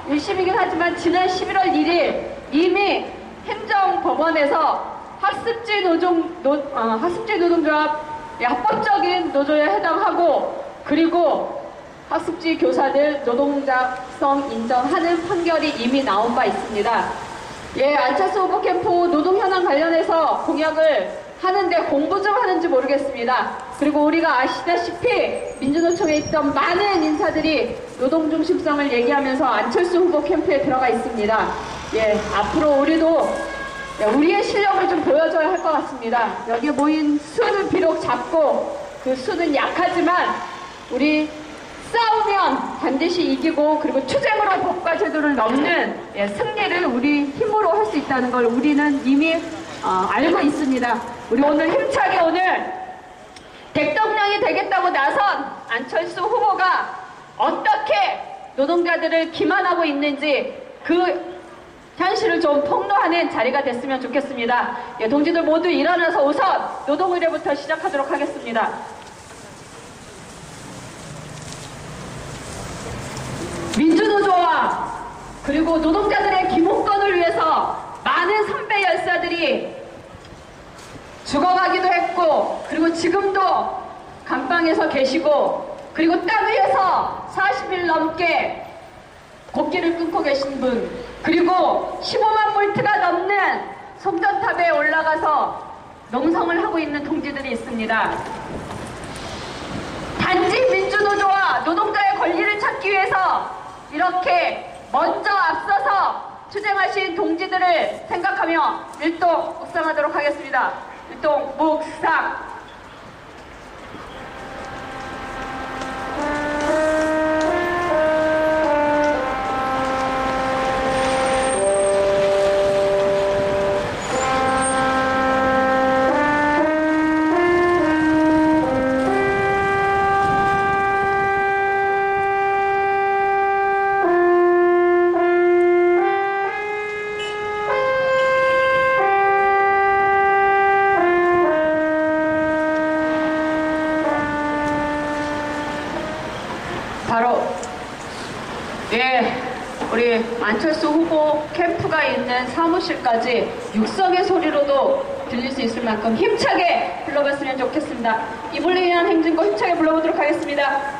1심이긴 하지만 지난 11월 1일 이미 행정법원에서 학습지 노동조합 합법적인 노조에 해당하고, 그리고 학습지 교사들 노동자성 인정하는 판결이 이미 나온 바 있습니다. 예, 안철수 후보 캠프 노동 현황 관련해서 공약을 하는데 공부 좀 하는지 모르겠습니다. 그리고 우리가 아시다시피 민주노총에 있던 많은 인사들이 노동 중심성을 얘기하면서 안철수 후보 캠프에 들어가 있습니다. 예, 앞으로 우리도 우리의 실력을 좀 보여줘야 할 것 같습니다. 여기 모인 수는 비록 작고 그 수는 약하지만 우리 싸우면 반드시 이기고, 그리고 투쟁으로 법과 제도를 넘는 승리를 우리 힘으로 할 수 있다는 걸 우리는 이미 알고 있습니다. 우리 오늘 힘차게 오늘 대통령이 되겠다고 나선 안철수 후보가 어떻게 노동자들을 기만하고 있는지 그 현실을 좀 폭로하는 자리가 됐으면 좋겠습니다. 예, 동지들 모두 일어나서 우선 노동의례부터 시작하도록 하겠습니다. 민주노조와 그리고 노동자들의 기본권을 위해서 많은 선배 열사들이 죽어가기도 했고, 그리고 지금도 감방에서 계시고, 그리고 땅 위에서 40일 넘게 곡기를 끊고 계신 분, 그리고 15만 볼트가 넘는 송전탑에 올라가서 농성을 하고 있는 동지들이 있습니다. 단지 민주노조와 노동자의 권리를 찾기 위해서 이렇게 먼저 앞서서 투쟁하신 동지들을 생각하며 일동 묵상하도록 하겠습니다. 일동 묵상. 우리 안철수 후보 캠프가 있는 사무실까지 육성의 소리로도 들릴 수 있을 만큼 힘차게 불러봤으면 좋겠습니다. 이불을 위한 행진곡 힘차게 불러보도록 하겠습니다.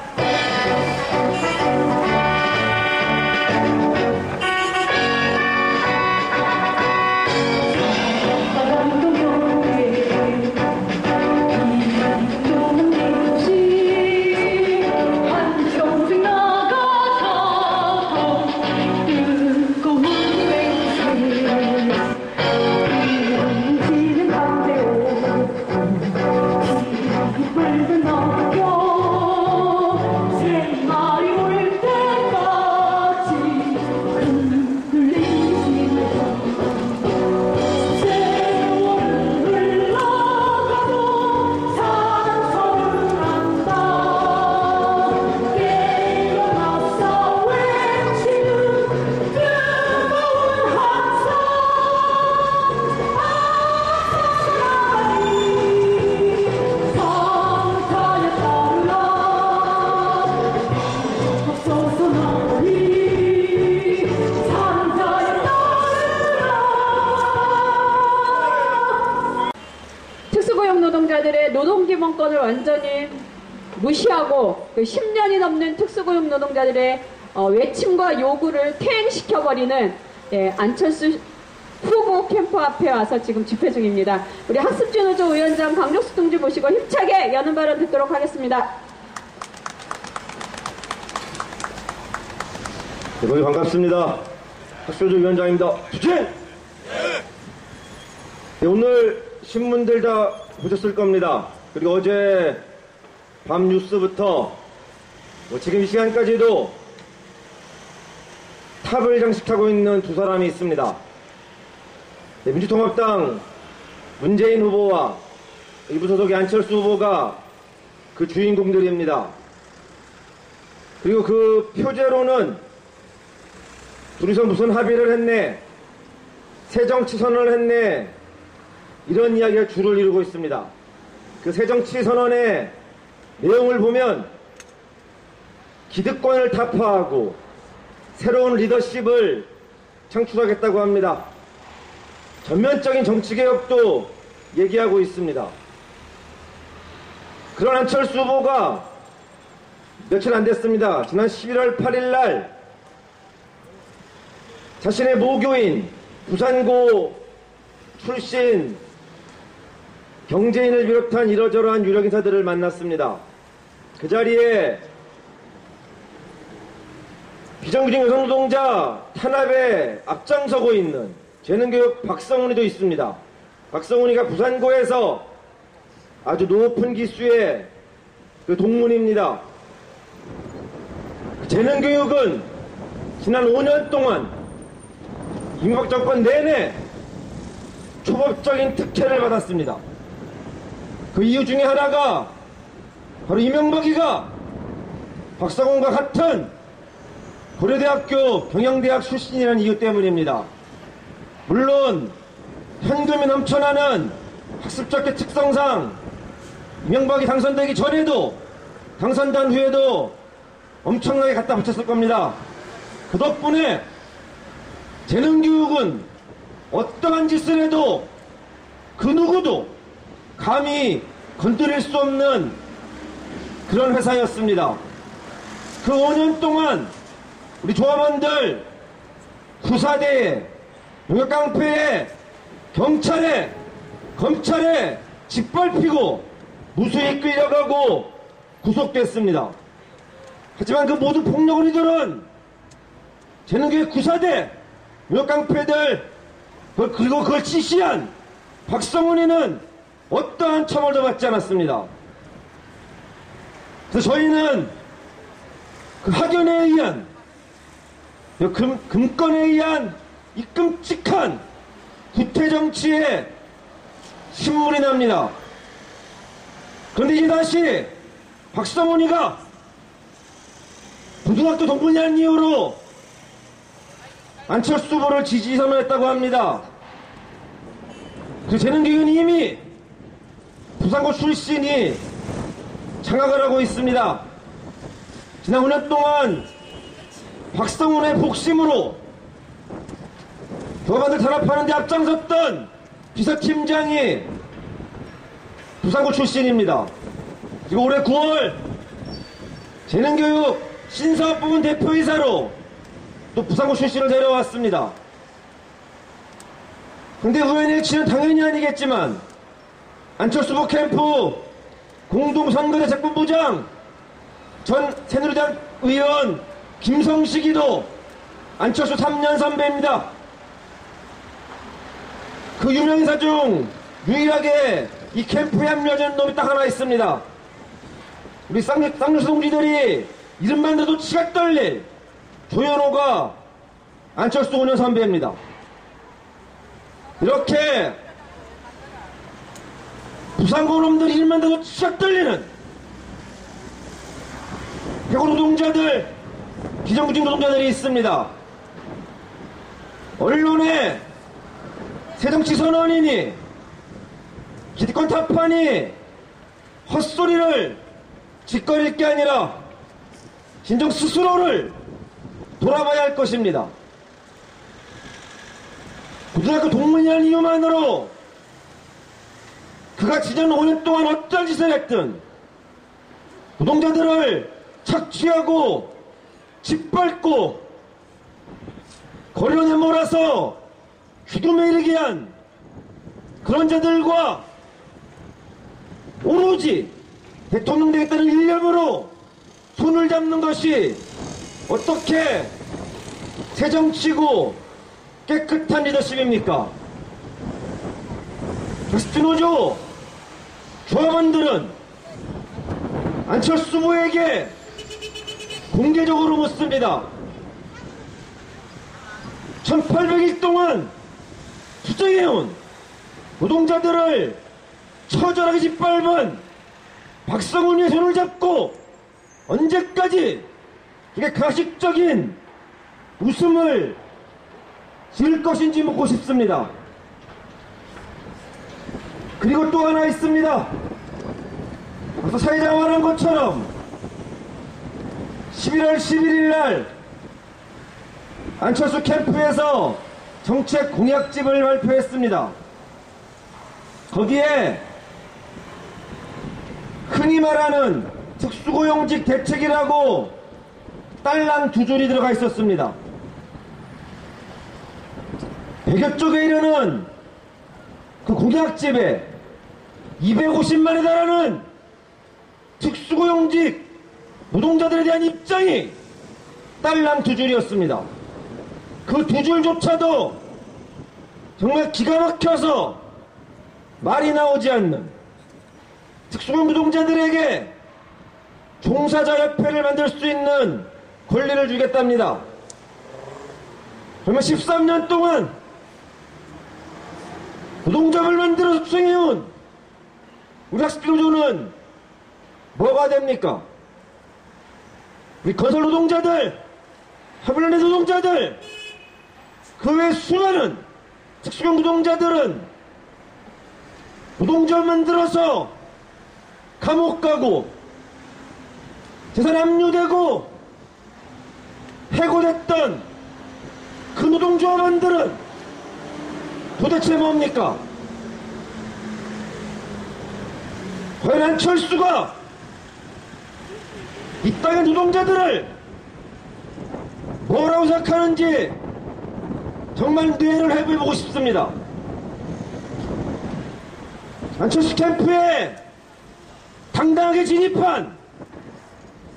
노동자들의 노동기본권을 완전히 무시하고 그 10년이 넘는 특수고용 노동자들의 외침과 요구를 퇴행시켜버리는 안철수 후보 캠프 앞에 와서 지금 집회 중입니다. 우리 학습지 노조 위원장 강력수 동지 모시고 힘차게 여는 발언 듣도록 하겠습니다. 대단히 반갑습니다. 학습지 위원장입니다. 주진! 네, 오늘 신문들 다 보셨을 겁니다. 그리고 어제 밤 뉴스부터 지금 이 시간까지도 탑을 장식하고 있는 두 사람이 있습니다. 네, 민주통합당 문재인 후보와 이부 소속의 안철수 후보가 그 주인공들입니다. 그리고 그 표제로는 둘이서 무슨 합의를 했네, 새정치선언을 했네, 이런 이야기가 줄을 이루고 있습니다. 그 새정치선언의 내용을 보면 기득권을 타파하고 새로운 리더십을 창출하겠다고 합니다. 전면적인 정치개혁도 얘기하고 있습니다. 그런 안철수 후보가 며칠 안 됐습니다. 지난 11월 8일 날 자신의 모교인 부산고 출신 경제인을 비롯한 이러저러한 유력 인사들을 만났습니다. 그 자리에 비정규직 여성노동자 탄압에 앞장서고 있는 재능교육 박성훈이도 있습니다. 박성훈이가 부산고에서 아주 높은 기수의 그 동문입니다. 재능교육은 지난 5년 동안 이명박 정권 내내 초법적인 특혜를 받았습니다. 그 이유 중에 하나가 바로 이명박이가 박성훈과 같은 고려대학교 경영대학 출신이라는 이유 때문입니다. 물론 현금이 넘쳐나는 학습적의 특성상 이명박이 당선되기 전에도 당선된 후에도 엄청나게 갖다 바쳤을 겁니다. 그 덕분에 재능교육은 어떠한 짓을 해도 그 누구도 감히 건드릴 수 없는 그런 회사였습니다. 그 5년 동안 우리 조합원들 구사대에 용역깡패에 경찰에 검찰에 짓밟히고 무수히 끌려가고 구속됐습니다. 하지만 그 모든 폭력원이들은 재능교육 구사대 용역깡패들 그리고 그걸 지시한 박성훈이는 어떠한 처벌도 받지 않았습니다. 그래서 저희는 그 학연에 의한 금권에 의한 이 끔찍한 구태정치에 신물이 납니다. 그런데 이제 다시 박성훈이가 고등학교 동문이라는 이유로 안철수 후보를 지지 선언했다고 합니다. 그 재능교육은 이미 부산고 출신이 장악을 하고 있습니다. 지난 5년 동안 박성훈의 복심으로 조합원들 탄압하는 데 앞장섰던 비서팀장이 부산고 출신입니다. 그리고 올해 9월 재능교육 신사업부문 대표이사로 또 부산고 출신을 데려왔습니다. 근데 우연일치는 당연히 아니겠지만 안철수 후보 캠프 공동선거대 작본부장 전 새누리당 의원 김성식이도 안철수 3년 선배입니다. 그 유명인사 중 유일하게 이 캠프에 합류하는 놈이 딱 하나 있습니다. 우리 쌍뉴스 동지들이 이름만 들어도 치가 떨릴 조현호가 안철수 5년 선배입니다. 이렇게 부산고 놈들 이름만 들어도 치가 떨리는 해고 노동자들, 비정규직 노동자들이 있습니다. 언론에 새정치 선언이니 기득권 타파니 헛소리를 짓거릴 게 아니라 진정 스스로를 돌아봐야 할 것입니다. 고등학교 동문이라는 이유만으로 그가 지난 5년 동안 어떤 짓을 했든 노동자들을 착취하고 짓밟고 거리로 내몰아서 죽음에 이르게 한 그런 자들과 오로지 대통령 되겠다는 일념으로 손을 잡는 것이 어떻게 새정치고 깨끗한 리더십입니까? 패스트노조 조합원들은 안철수 후보에게 공개적으로 묻습니다. 1800일 동안 투쟁해온 노동자들을 처절하게 짓밟은 박성훈의 손을 잡고 언제까지 이게 가식적인 웃음을 지을 것인지 묻고 싶습니다. 그리고 또 하나 있습니다. 벌써 사회자가 말한 것처럼 11월 11일 날 안철수 캠프에서 정책 공약집을 발표했습니다. 거기에 흔히 말하는 특수고용직 대책이라고 딸랑 두 줄이 들어가 있었습니다. 100여 쪽에 이르는 그 공약집에 250만에 달하는 특수고용직 노동자들에 대한 입장이 딸랑 두 줄이었습니다. 그 두 줄조차도 정말 기가 막혀서 말이 나오지 않는 특수고용 노동자들에게 종사자협회를 만들 수 있는 권리를 주겠답니다. 정말 13년 동안 노동조합을 만들어서 수행해온 우리 학습노조는 뭐가 됩니까? 우리 건설 노동자들, 하블란의 노동자들, 그 외 수많은 특수고용 노동자들은 노동조합 만들어서 감옥 가고 재산 압류되고 해고됐던 그 노동조합원들은 도대체 뭡니까? 과연 안철수가 이 땅의 노동자들을 뭐라고 생각하는지 정말 뇌를 해보고 싶습니다. 안철수 캠프에 당당하게 진입한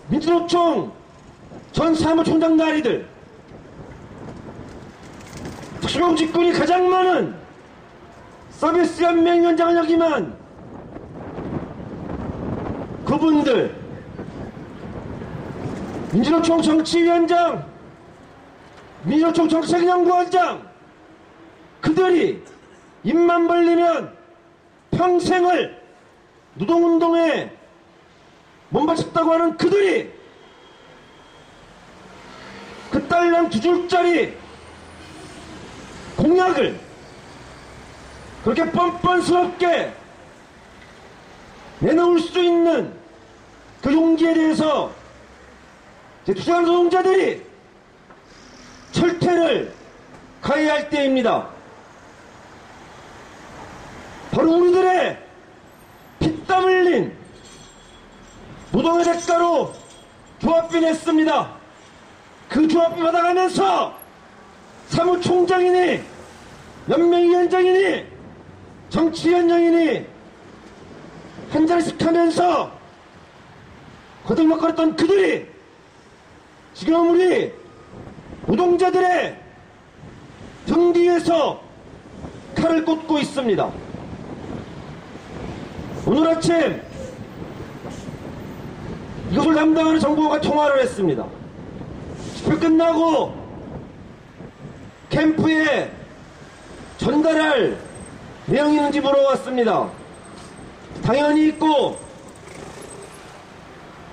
민주노총 전 사무총장 나리들, 특수고용 직군이 가장 많은 서비스 연맹위원장을 역임한 그분들, 민주노총 정치위원장, 민주노총 정책연구원장, 그들이 입만 벌리면 평생을 노동운동에 몸바쳤다고 하는 그들이 그 딸랑 두 줄짜리 공약을 그렇게 뻔뻔스럽게 내놓을 수 있는 그 용기에 대해서 제 투쟁하는 노동자들이 철퇴를 가해야 할 때입니다. 바로 우리들의 피땀 흘린 노동의 대가로 조합비 냈습니다. 그 조합비 받아가면서 사무총장이니 연맹위원장이니 정치위원장이니 한 자리씩 하면서 거들먹거렸던 그들이 지금 우리 노동자들의 등 뒤에서 칼을 꽂고 있습니다. 오늘 아침 이것을 담당하는 정부가 통화를 했습니다. 집회 끝나고 캠프에 전달할 내용이 있는지 물어봤습니다. 당연히 있고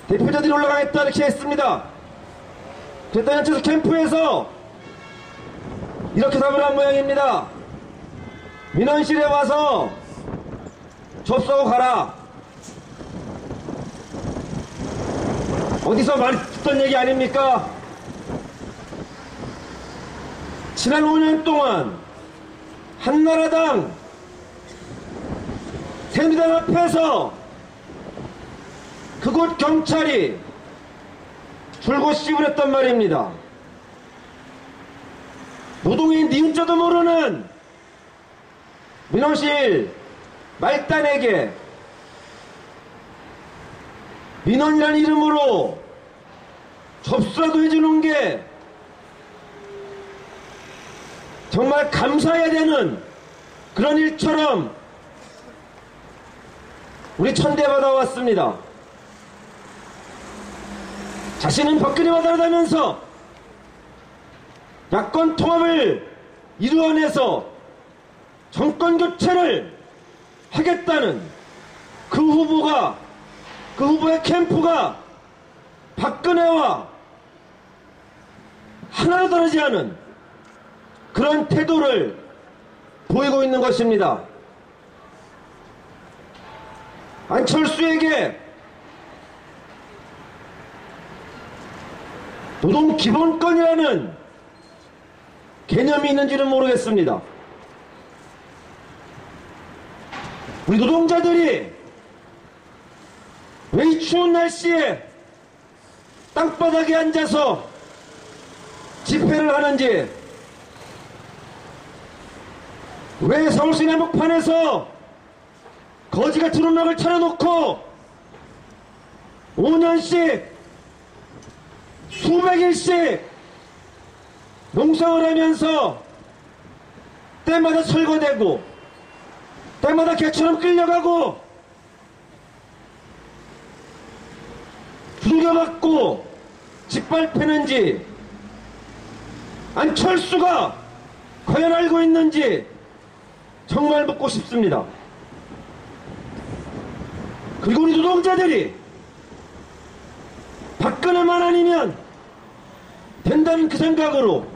대표자들이 올라가겠다 이렇게 했습니다. 그랬더니 안철수 캠프에서 이렇게 답을 한 모양입니다. 민원실에 와서 접수하고 가라. 어디서 많이 듣던 얘기 아닙니까? 지난 5년 동안 한나라당 새누리당 앞에서 그곳 경찰이 줄곧 씹으랬단 말입니다. 노동의 니은자도 모르는 민원실 말단에게 민원이라는 이름으로 접수라도 해주는 게 정말 감사해야 되는 그런 일처럼 우리 천대받아 왔습니다. 자신은 박근혜 받아다면서 야권 통합을 이루어내서 정권 교체를 하겠다는 그 후보가, 그 후보의 캠프가 박근혜와 하나도 다르지 않은 그런 태도를 보이고 있는 것입니다. 안철수에게 노동 기본권이라는 개념이 있는지는 모르겠습니다. 우리 노동자들이 왜 이 추운 날씨에 땅바닥에 앉아서 집회를 하는지, 왜 서울시내 한복판에서 거지같은 음악을 차려놓고 5년씩 수백 일씩 농성을 하면서 때마다 철거되고 때마다 개처럼 끌려가고 두들겨맞고 짓밟히는지, 안철수가 과연 알고 있는지 정말 묻고 싶습니다. 그리고 우리 노동자들이 박근혜만 아니면 된다는 그 생각으로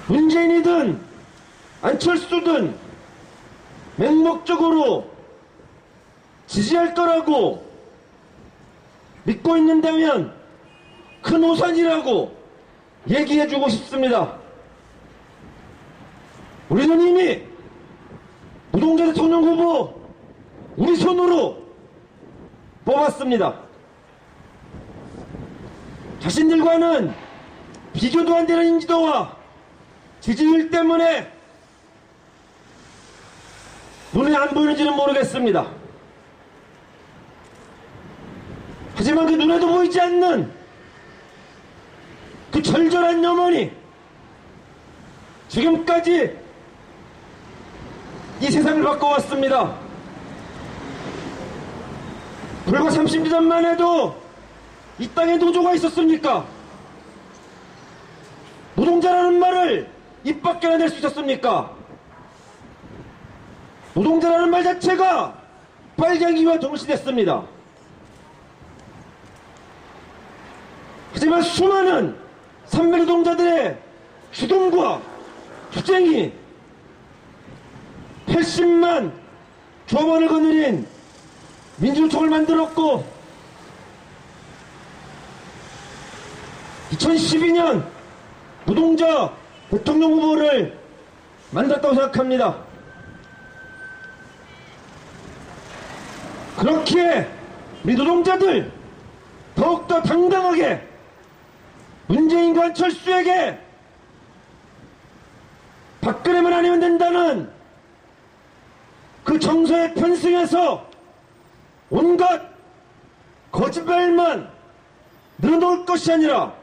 문재인이든 안철수든 맹목적으로 지지할 거라고 믿고 있는다면 큰 오산이라고 얘기해주고 싶습니다. 우리는 이미 노동자 대통령 후보 우리 손으로 뽑았습니다. 자신들과는 비교도 안 되는 인지도와 지지율 때문에 눈에 안 보이는지는 모르겠습니다. 하지만 그 눈에도 보이지 않는 그 절절한 염원이 지금까지 이 세상을 바꿔왔습니다. 불과 30년 전만 해도 이 땅에 노조가 있었습니까? 노동자라는 말을 입 밖에 낼 수 있었습니까? 노동자라는 말 자체가 빨갱이와 동시됐습니다. 하지만 수많은 산매노동자들의 주동과 투쟁이 80만 조합원을 거느린 민주노총을 만들었고 2012년 노동자 대통령 후보를 만들었다고 생각합니다. 그렇기에 우리 노동자들 더욱더 당당하게 문재인과 안철수에게 박근혜만 아니면 된다는 그 정서에 편승해서 온갖 거짓말만 늘어놓을 것이 아니라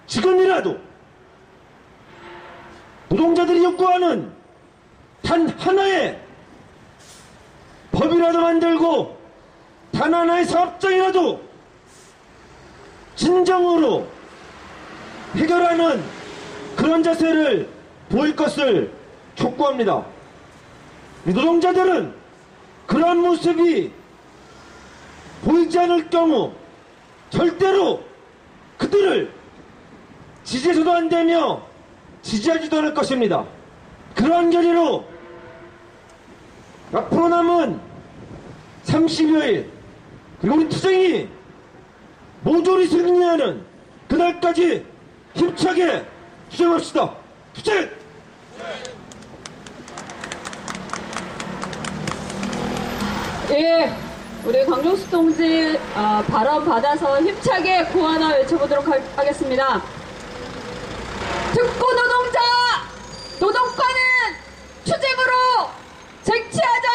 지금이라도 노동자들이 요구하는 단 하나의 법이라도 만들고 단 하나의 사업장이라도 진정으로 해결하는 그런 자세를 보일 것을 촉구합니다. 노동자들은 그러한 모습이 보이지 않을 경우 절대로 그들을 지지해서도 안 되며 지지하지도 않을 것입니다. 그러한 결의로 앞으로 남은 30여일 그리고 우리 투쟁이 모조리 승리하는 그날까지 힘차게 투쟁합시다. 투쟁! 예, 우리 강종수 동지 발언 받아서 힘차게 구호 하나 외쳐보도록 하겠습니다. 특고 노동자! 노동권은 투쟁으로 쟁취하자!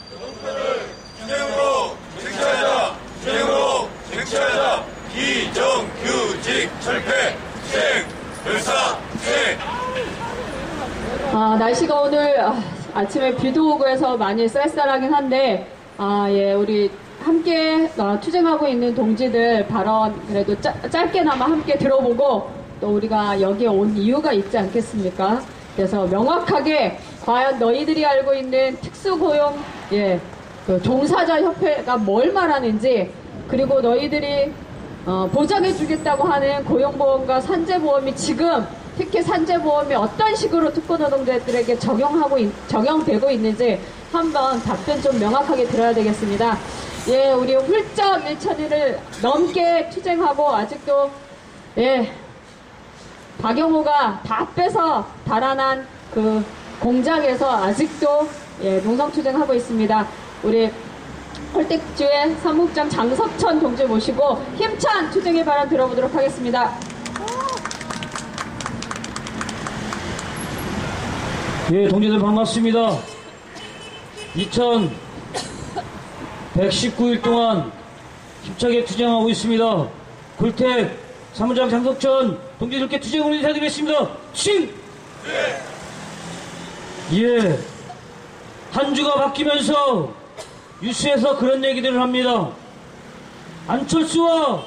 노동권을 투쟁으로 쟁취하자! 투쟁으로 쟁취하자! 비정규직 철폐! 투쟁! 열사! 투쟁! 날씨가 오늘 아침에 비도 오고 해서 많이 쌀쌀하긴 한데 예, 우리 함께 투쟁하고 있는 동지들 발언 그래도 짧게나마 함께 들어보고 또 우리가 여기에 온 이유가 있지 않겠습니까? 그래서 명확하게 과연 너희들이 알고 있는 특수고용 그 종사자 협회가 뭘 말하는지, 그리고 너희들이 보장해주겠다고 하는 고용보험과 산재보험이 지금 특히 산재보험이 어떤 식으로 특고노동자들에게 적용되고 있는지 한번 답변 좀 명확하게 들어야 되겠습니다. 예, 우리 훌쩍 1천일을 넘게 투쟁하고 아직도 예, 박영호가 다 빼서 달아난 그 공장에서 아직도 예, 농성투쟁하고 있습니다. 우리 홀택주의 사무국장 장석천 동지 모시고 힘찬 투쟁의 바람 들어보도록 하겠습니다. 예, 동지들 반갑습니다. 2119일 동안 힘차게 투쟁하고 있습니다. 홀택 사무장 장석천 동지들께 투쟁을 인사드리겠습니다. 칭! 예, 한 주가 바뀌면서 뉴스에서 그런 얘기들을 합니다. 안철수와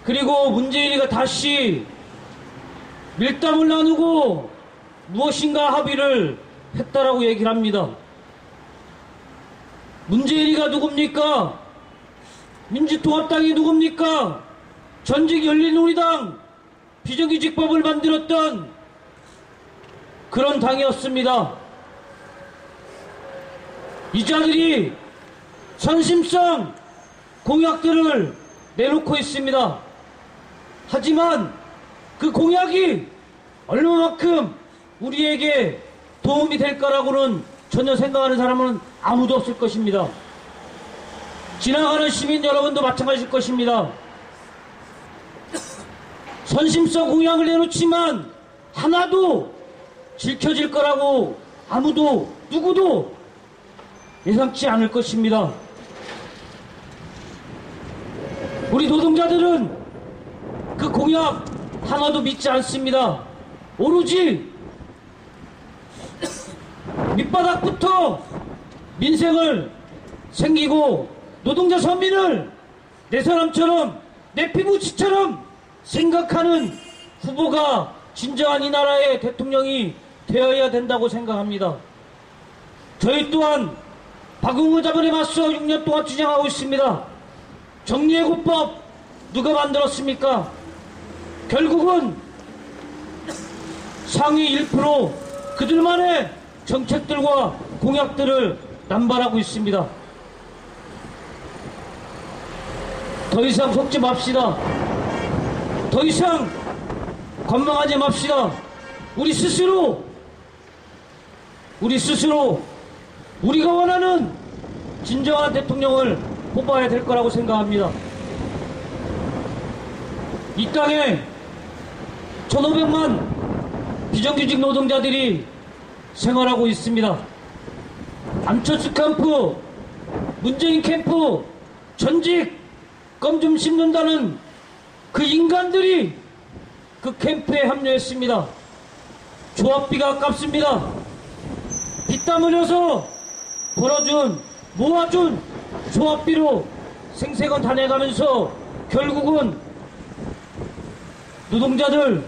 그리고 문재인이가 다시 밀담을 나누고 무엇인가 합의를 했다라고 얘기를 합니다. 문재인이가 누굽니까? 민주통합당이 누굽니까? 전직 열린우리당 비정규직법을 만들었던 그런 당이었습니다. 이 자들이 선심성 공약들을 내놓고 있습니다. 하지만 그 공약이 얼마만큼 우리에게 도움이 될 거라고는 전혀 생각하는 사람은 아무도 없을 것입니다. 지나가는 시민 여러분도 마찬가지일 것입니다. 선심성 공약을 내놓지만 하나도 지켜질 거라고 아무도 누구도 예상치 않을 것입니다. 우리 노동자들은 그 공약 하나도 믿지 않습니다. 오로지 밑바닥부터 민생을 생기고 노동자 서민을 내 사람처럼 내 피부치처럼 생각하는 후보가 진정한 이 나라의 대통령이 되어야 된다고 생각합니다. 저희 또한 박용호 자본에 맞서 6년 동안 투쟁하고 있습니다. 정리해고법 누가 만들었습니까? 결국은 상위 1% 그들만의 정책들과 공약들을 남발하고 있습니다. 더 이상 속지 맙시다. 더 이상 관망하지 맙시다. 우리 스스로 우리가 원하는 진정한 대통령을 뽑아야 될 거라고 생각합니다. 이 땅에 1,500만 비정규직 노동자들이 생활하고 있습니다. 안철수 캠프, 문재인 캠프, 전직 껌 좀 씹는다는 그 인간들이 그 캠프에 합류했습니다. 조합비가 아깝습니다. 빗땀 흘려서 벌어준, 모아준 조합비로 생색은 다 내가면서 결국은 노동자들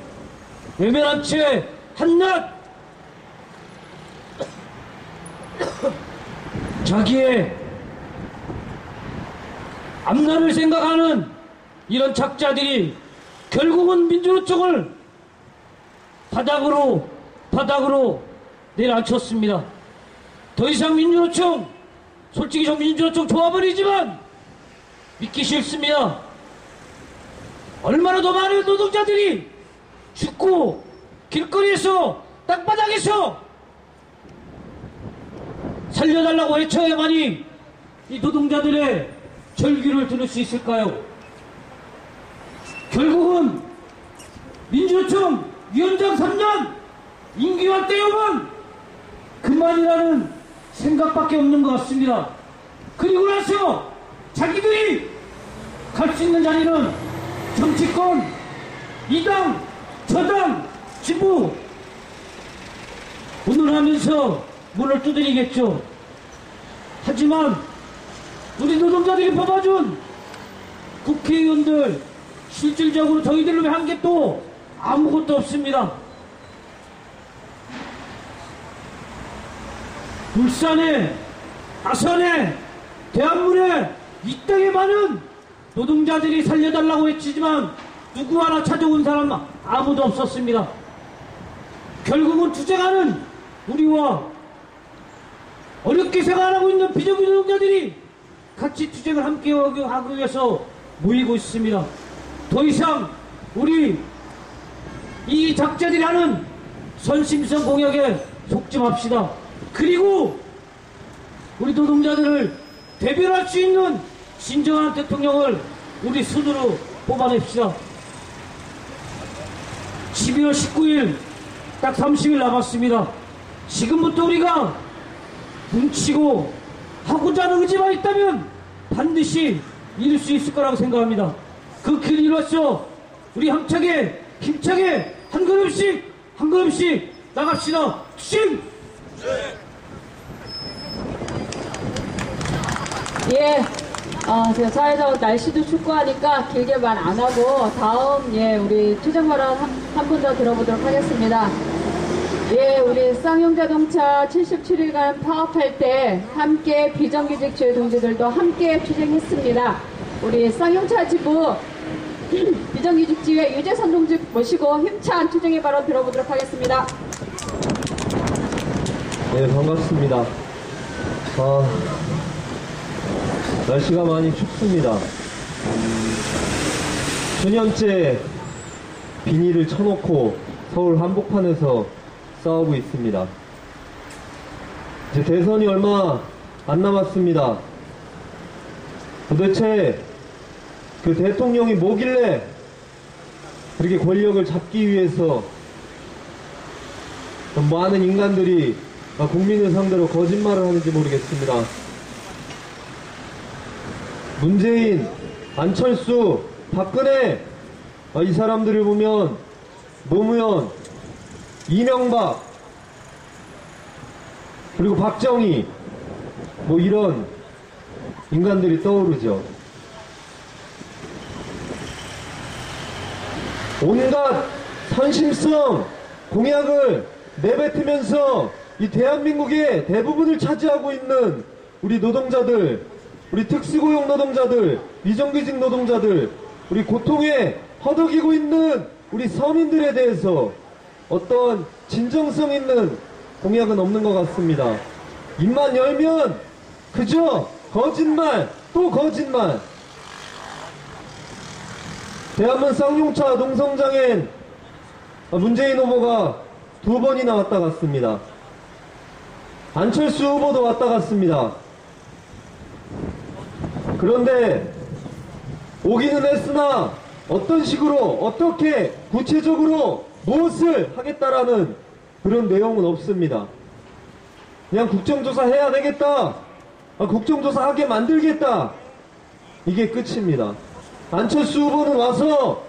외면한 채 한낱 자기의 앞날을 생각하는 이런 작자들이 결국은 민주노총을 바닥으로 내려앉혔습니다. 더 이상 민주노총, 솔직히 저 민주노총 좋아버리지만 믿기 싫습니다. 얼마나 더 많은 노동자들이 죽고 길거리에서 땅바닥에서 살려달라고 외쳐야만이 이 노동자들의 절규를 들을 수 있을까요? 결국은 민주노총 위원장 3년 임기와 때우면 그만이라는 생각밖에 없는 것 같습니다. 그리고 나서 자기들이 갈 수 있는 자리는 정치권, 이당, 저당, 지부 운운하면서 문을 두드리겠죠. 하지만 우리 노동자들이 뽑아준 국회의원들 실질적으로 저희들로 한 게 또 아무것도 없습니다. 울산에, 아산에, 대한문에 이 땅에 많은 노동자들이 살려달라고 외치지만 누구 하나 찾아온 사람 아무도 없었습니다. 결국은 투쟁하는 우리와 어렵게 생활하고 있는 비정규직 노동자들이 같이 투쟁을 함께 하기 위해서 모이고 있습니다. 더 이상 우리 이 작자들이 하는 선심성 공약에 속지 맙시다. 그리고 우리 노동자들을 대변할 수 있는 진정한 대통령을 우리 손으로 뽑아냅시다. 12월 19일 딱 30일 남았습니다. 지금부터 우리가 뭉치고 하고자 하는 의지만 있다면 반드시 이룰 수 있을 거라고 생각합니다. 그 길 이루어서 우리 힘차게 한 걸음씩 나갑시다. 투쟁! 예, 제가 사회적 날씨도 춥고 하니까 길게 말 안 하고 다음 우리 투쟁 발언 한 분 더 들어보도록 하겠습니다. 예, 우리 쌍용자동차 77일간 파업할 때 함께 비정규직주의 동지들도 함께 투쟁했습니다. 우리 쌍용차 지부 비정규직지회 유재선 동지 모시고 힘찬 투쟁의 발언 들어보도록 하겠습니다. 네, 반갑습니다. 날씨가 많이 춥습니다. 수년째 비닐을 쳐놓고 서울 한복판에서 싸우고 있습니다. 이제 대선이 얼마 안 남았습니다. 도대체 그 대통령이 뭐길래 그렇게 권력을 잡기 위해서 많은 인간들이 국민을 상대로 거짓말을 하는지 모르겠습니다. 문재인, 안철수, 박근혜, 이 사람들을 보면 노무현, 이명박, 그리고 박정희, 이런 인간들이 떠오르죠. 온갖 선심성 공약을 내뱉으면서 이 대한민국의 대부분을 차지하고 있는 우리 노동자들, 우리 특수고용 노동자들, 비정규직 노동자들, 우리 고통에 허덕이고 있는 우리 서민들에 대해서 어떤 진정성 있는 공약은 없는 것 같습니다. 입만 열면 그저 거짓말, 또 거짓말. 대한민국 쌍용차 농성장엔 문재인 후보가 2번이나 왔다 갔습니다. 안철수 후보도 왔다 갔습니다. 그런데 오기는 했으나 어떤 식으로 어떻게 구체적으로 무엇을 하겠다라는 그런 내용은 없습니다. 그냥 국정조사 해야 되겠다, 국정조사 하게 만들겠다, 이게 끝입니다. 안철수 후보는 와서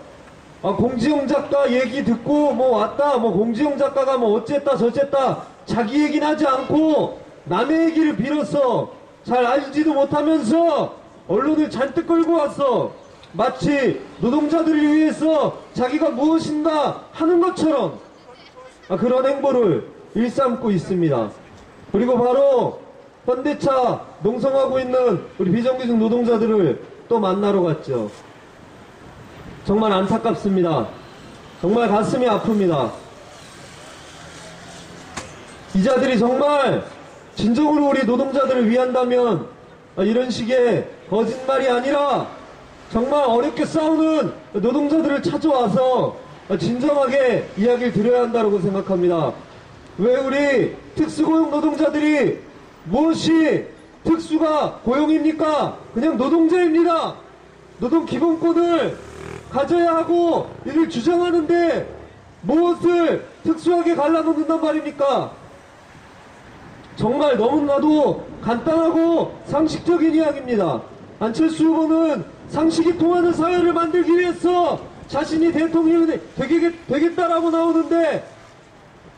공지영 작가 얘기 듣고 왔다, 공지영 작가가 어쨌다 저쨌다 자기 얘기는 하지 않고 남의 얘기를 빌어서 잘 알지도 못하면서 언론을 잔뜩 끌고 와서 마치 노동자들을 위해서 자기가 무엇인가 하는 것처럼 그런 행보를 일삼고 있습니다. 그리고 바로 현대차 농성하고 있는 우리 비정규직 노동자들을 또 만나러 갔죠. 정말 안타깝습니다. 정말 가슴이 아픕니다. 이 자들이 정말 진정으로 우리 노동자들을 위한다면 이런 식의 거짓말이 아니라 정말 어렵게 싸우는 노동자들을 찾아와서 진정하게 이야기를 드려야 한다고 생각합니다. 왜 우리 특수고용 노동자들이 무엇이 특수가 고용입니까? 그냥 노동자입니다. 노동기본권을 가져야 하고 이를 주장하는데 무엇을 특수하게 갈라놓는단 말입니까? 정말 너무나도 간단하고 상식적인 이야기입니다. 안철수 후보는 상식이 통하는 사회를 만들기 위해서 자신이 대통령이 되겠다라고 나오는데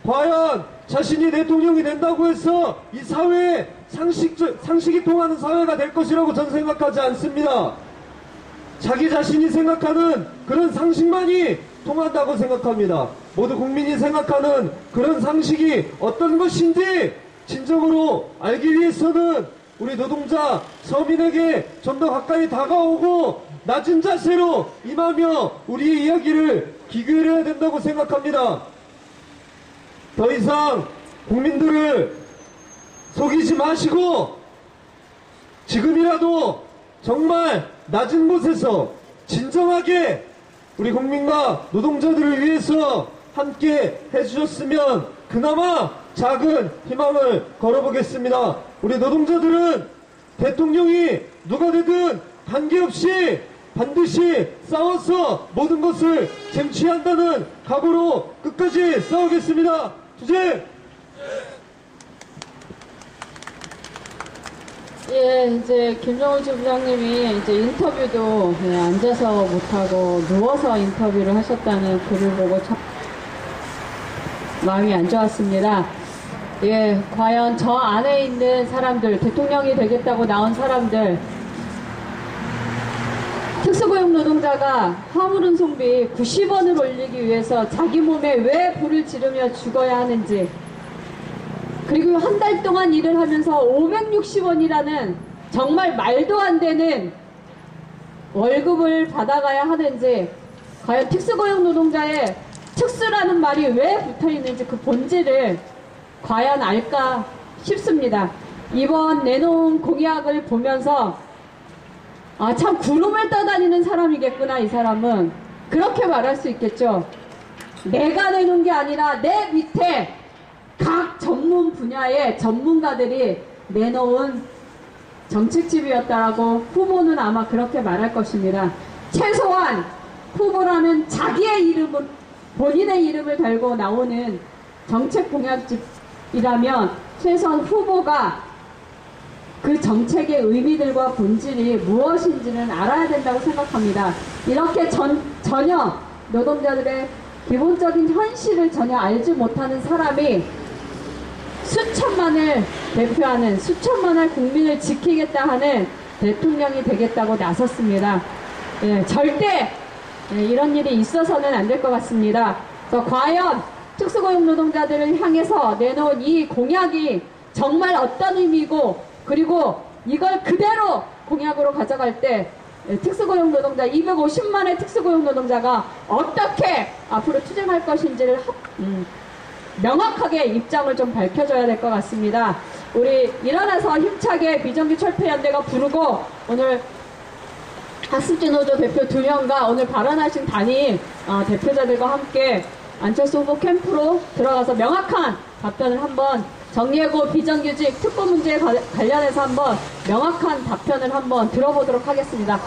과연 자신이 대통령이 된다고 해서 이 사회에 상식이 통하는 사회가 될 것이라고 저는 생각하지 않습니다. 자기 자신이 생각하는 그런 상식만이 통한다고 생각합니다. 모두 국민이 생각하는 그런 상식이 어떤 것인지 진정으로 알기 위해서는 우리 노동자 서민에게 좀 더 가까이 다가오고 낮은 자세로 임하며 우리의 이야기를 귀결해야 된다고 생각합니다. 더 이상 국민들을 속이지 마시고 지금이라도 정말 낮은 곳에서 진정하게 우리 국민과 노동자들을 위해서 함께 해주셨으면 그나마 작은 희망을 걸어보겠습니다. 우리 노동자들은 대통령이 누가 되든 관계없이 반드시 싸워서 모든 것을 쟁취한다는 각오로 끝까지 싸우겠습니다. 투쟁! 예, 이제 김정은 지부장님이 이제 인터뷰도 앉아서 못하고 누워서 인터뷰를 하셨다는 글을 보고 참 마음이 안 좋았습니다. 예, 과연 저 안에 있는 사람들, 대통령이 되겠다고 나온 사람들, 특수고용 노동자가 화물운송비 90원을 올리기 위해서 자기 몸에 왜 불을 지르며 죽어야 하는지, 그리고 한 달 동안 일을 하면서 560원이라는 정말 말도 안 되는 월급을 받아가야 하는지, 과연 특수고용 노동자의 특수라는 말이 왜 붙어 있는지 그 본질을 과연 알까 싶습니다. 이번 내놓은 공약을 보면서 아, 참 구름을 떠다니는 사람이겠구나. 이 사람은 그렇게 말할 수 있겠죠. 내가 내놓은 게 아니라 내 밑에 각 전문 분야의 전문가들이 내놓은 정책집이었다라고 후보는 아마 그렇게 말할 것입니다. 최소한 후보라는 자기의 이름을, 본인의 이름을 달고 나오는 정책 공약집이라면 최소한 후보가 그 정책의 의미들과 본질이 무엇인지는 알아야 된다고 생각합니다. 이렇게 전혀 노동자들의 기본적인 현실을 전혀 알지 못하는 사람이 수천만을 대표하는, 수천만의 국민을 지키겠다 하는 대통령이 되겠다고 나섰습니다. 예, 절대 이런 일이 있어서는 안 될 것 같습니다. 그래서 과연 특수고용 노동자들을 향해서 내놓은 이 공약이 정말 어떤 의미고, 그리고 이걸 그대로 공약으로 가져갈 때 특수고용 노동자 250만의 특수고용 노동자가 어떻게 앞으로 투쟁할 것인지를 명확하게 입장을 좀 밝혀줘야 될 것 같습니다. 우리 일어나서 힘차게 비정규 철폐연대가 부르고, 오늘 학습지 노조 대표 2명과 오늘 발언하신 단임 대표자들과 함께 안철수 후보 캠프로 들어가서 명확한 답변을 한번, 정예고 비정규직 특보 문제에 관련해서 한번 명확한 답변을 한번 들어보도록 하겠습니다.